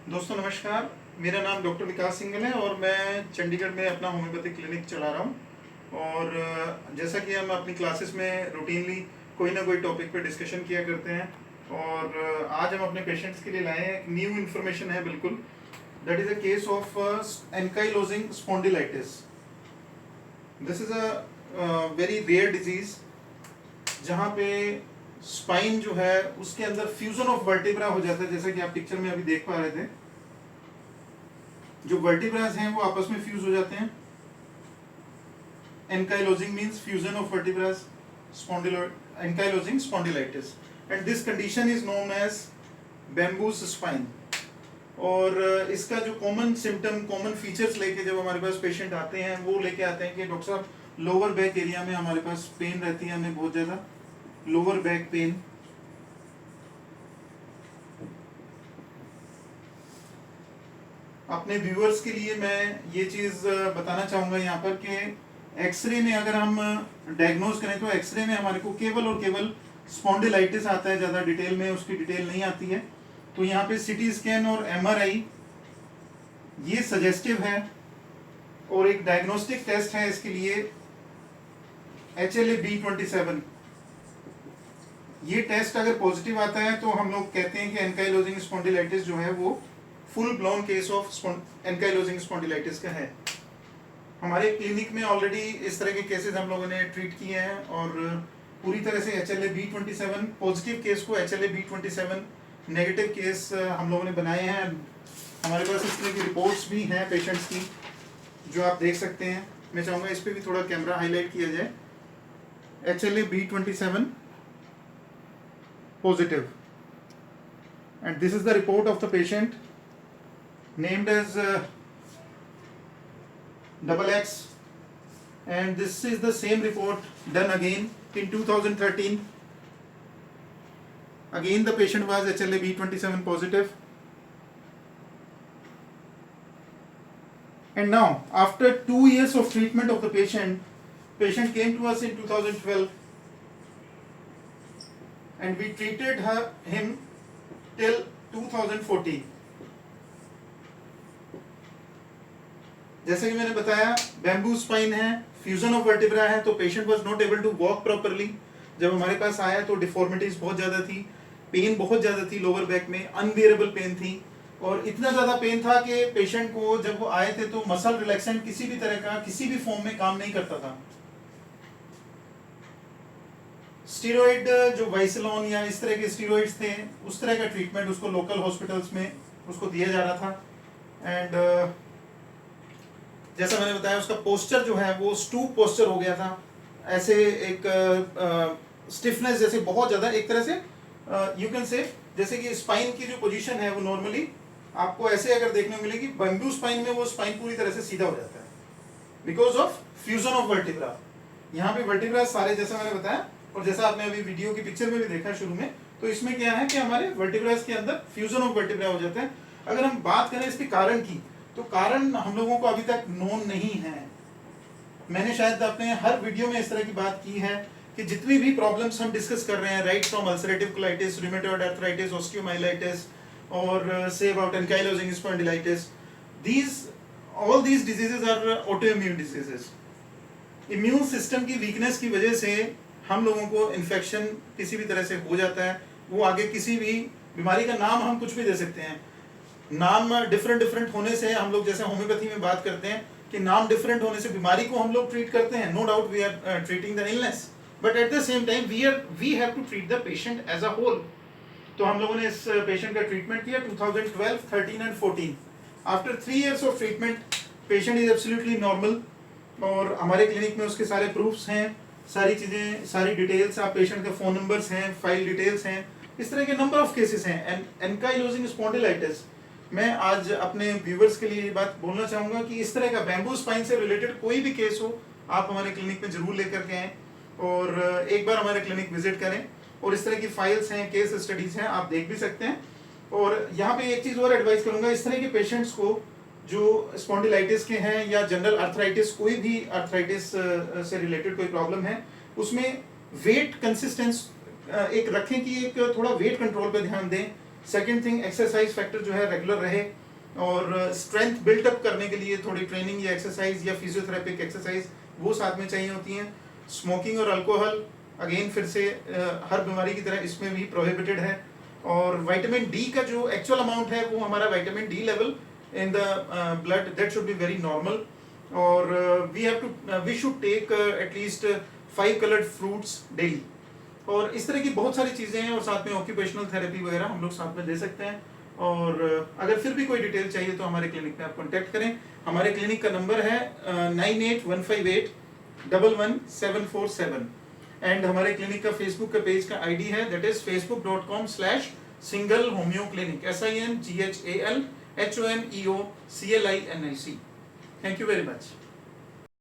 दोस्तों नमस्कार। मेरा नाम डॉक्टर विकास सिंघल है और मैं चंडीगढ़ में अपना होम्योपैथिक क्लिनिक चला रहा हूँ। और जैसा कि हम अपनी क्लासेस में रूटीनली कोई ना कोई टॉपिक पे डिस्कशन किया करते हैं, और आज हम अपने पेशेंट्स के लिए लाए हैं। एक न्यू इन्फॉर्मेशन है बिल्कुल। That is a case of ankylosing spondylitis. This is a very rare disease जहाँ पे स्पाइन जो है उसके अंदर फ्यूजन ऑफ वर्टिब्रा हो जाता है, जैसा कि आप पिक्चर में अभी देख पा रहे थे। जो वर्टिब्रास हैं वो आपस में फ्यूज हो जाते हैं। Ankylosing means fusion of vertebras, ankylosing spondylitis, and this condition is known as bamboos spine. और इसका जो कॉमन सिम्टम, कॉमन फीचर्स लेके जब हमारे पास पेशेंट आते हैं वो लेके आते हैं कि डॉक्टर साहब लोअर बैक एरिया में हमारे पास पेन रहती है, हमें बहुत ज़्यादा लोअर बैक पेन। अपने व्यूअर्स के लिए मैं ये चीज़ बताना चाहूँगा यहाँ पर कि एक्सरे में अगर हम डायग्नोज करें तो एक्सरे में हमारे को केवल और केवल स्पॉन्डिलाइटिस आता है, ज़्यादा डिटेल में उसकी डिटेल नहीं आती है। तो यहाँ पे सीटी स्कैन और एमआरआई ये सजेस्टिव है, और एक डायग्नोस्टिक टेस्ट है इसके लिए HLA-B27। ये टेस्ट अगर पॉजिटिव आता है तो हम लोग कहते हैं कि एंकाइलोजिंग स्पॉन्डिलाइटिस जो है वो full blown case of ankylosing spondylitis का है। हमारे क्लिनिक में ऑलरेडी इस तरह के केसेस हम लोगों ने ट्रीट किए हैं, और पूरी तरह से HLA-B27 पॉजिटिव केस को HLA-B27 नेगेटिव केस हम लोगों ने बनाए हैं। हमारे पास इस तरह की रिपोर्ट्स भी हैं पेशेंट्स की जो आप देख सकते हैं। मैं चाहूँगा इस पर भी थोड़ा कैमरा हाईलाइट किया जाए। HLA-B27 positive, and this is the report of the patient named as XX, and this is the same report done again in 2013. Again the patient was HLA-B27 positive, and now after 2 years of treatment of the patient came to us in 2012, and we treated him till 2014. जैसे कि मैंने बताया bamboo spine है, fusion of vertebra है, तो patient was not able to walk properly. जब हमारे पास आया तो डिफॉर्मिटीज बहुत ज़्यादा थी, पेन बहुत ज़्यादा थी, लोअर बैक में अनबियरेबल पेन थी, और इतना ज़्यादा पेन था कि पेशेंट को जब वो आए थे तो मसल रिलैक्सेंट किसी भी तरह का किसी भी फॉर्म में काम नहीं करता था। स्टीरॉइड जो वाइसलॉन या इस तरह के स्टीरॉइड्स थे, उस तरह का ट्रीटमेंट उसको लोकल हॉस्पिटल्स में उसको दिया जा रहा था। एंड जैसा मैंने बताया उसका पोस्चर जो है वो स्टूप पोस्चर हो गया था, ऐसे एक स्टिफनेस जैसे बहुत ज़्यादा, एक तरह से यू कैन से जैसे कि स्पाइन की जो पोजीशन है वो नॉर्मली आपको ऐसे अगर देखने को मिलेगी, बैम्बू स्पाइन में वो स्पाइन पूरी तरह से सीधा हो जाता है because of fusion of vertebra. यहाँ पे वर्टिब्रा सारे जैसा मैंने बताया, और जैसा आपने अभी वीडियो की पिक्चर में भी देखा शुरू में, तो इसमें क्या है कि हमारे वर्टिब्रास के अंदर फ्यूजन ऑफ वर्टिब्रा हो जाते हैं। अगर हम बात करें इसके कारण की, तो कारण हम लोगों को अभी तक नोन नहीं है। मैंने शायद अपने हर वीडियो में इस तरह की बात की है कि जितनी भी प्रॉब्लम्स हम डिस्कस कर रहे हैं, right from ulcerative colitis, rheumatoid arthritis, osteomyelitis, और से about ankylosing spondylitis, all these diseases are autoimmune diseases. Immune system की वीकनेस की वजह से हम लोगों को इन्फेक्शन किसी भी तरह से हो जाता है। वो आगे किसी भी बीमारी का नाम हम कुछ भी दे सकते हैं, नाम डिफरेंट होने से हम लोग जैसे होम्योपैथी में बात करते हैं कि नाम डिफरेंट होने से बीमारी को हम लोग ट्रीट करते हैं। No doubt we are treating the illness, but at the same time we have to treat the patient as a whole. तो हम लोगों ने इस पेशेंट का ट्रीटमेंट किया 2012, 13 and 14। After 3 years of treatment patient is absolutely normal, और हमारे clinic में उसके सारे प्रूफ्स हैं, सारी चीज़ें, सारी डिटेल्स, आप पेशेंट के फ़ोन नंबर्स हैं, फाइल डिटेल्स हैं, इस तरह के नंबर ऑफ केसेस हैं। एंकाइलोजिंग स्पॉन्डिलाइटिस, मैं आज अपने व्यूवर्स के लिए ये बात बोलना चाहूँगा कि इस तरह का बैम्बू स्पाइन से रिलेटेड कोई भी केस हो, आप हमारे क्लिनिक में ज़रूर लेकर के आएँ, और एक बार हमारे क्लिनिक विजिट करें। और इस तरह की फाइल्स हैं, केस स्टडीज़ हैं, आप देख भी सकते हैं। और यहाँ पे एक चीज़ और एडवाइस करूँगा, इस तरह के पेशेंट्स को जो स्पॉन्डिलाइटिस के हैं या जनरल आर्थराइटिस, कोई भी आर्थराइटिस से रिलेटेड कोई प्रॉब्लम है, उसमें वेट कंसिस्टेंस एक रखें कि एक थोड़ा वेट कंट्रोल पे ध्यान दें। सेकंड थिंग, एक्सरसाइज फैक्टर जो है रेगुलर रहे। और स्ट्रेंथ बिल्टअप करने के लिए थोड़ी ट्रेनिंग या एक्सरसाइज या फिजियोथेरेपिक एक्सरसाइज वो साथ में चाहिए होती हैं। स्मोकिंग और अल्कोहल अगेन फिर से हर बीमारी की तरह इसमें भी प्रोहिबिटेड है। और विटामिन डी का जो एक्चुअल अमाउंट है वो हमारा vitamin D level in the blood that should be very normal. और we should take at least 5 coloured fruits daily. और इस तरह की बहुत सारी चीज़ें हैं, और साथ में ऑक्यूपेशनल थेरेपी वगैरह हम लोग साथ में दे सकते हैं। और अगर फिर भी कोई डिटेल चाहिए तो हमारे क्लिनिक में आप कॉन्टैक्ट करें। हमारे क्लिनिक का नंबर है 9815811747 एंड हमारे क्लिनिक का फेसबुक का पेज का आईडी है that is facebook.com/single homeo clinic SINGHAL HOMEOCLINIC। Thank you very much.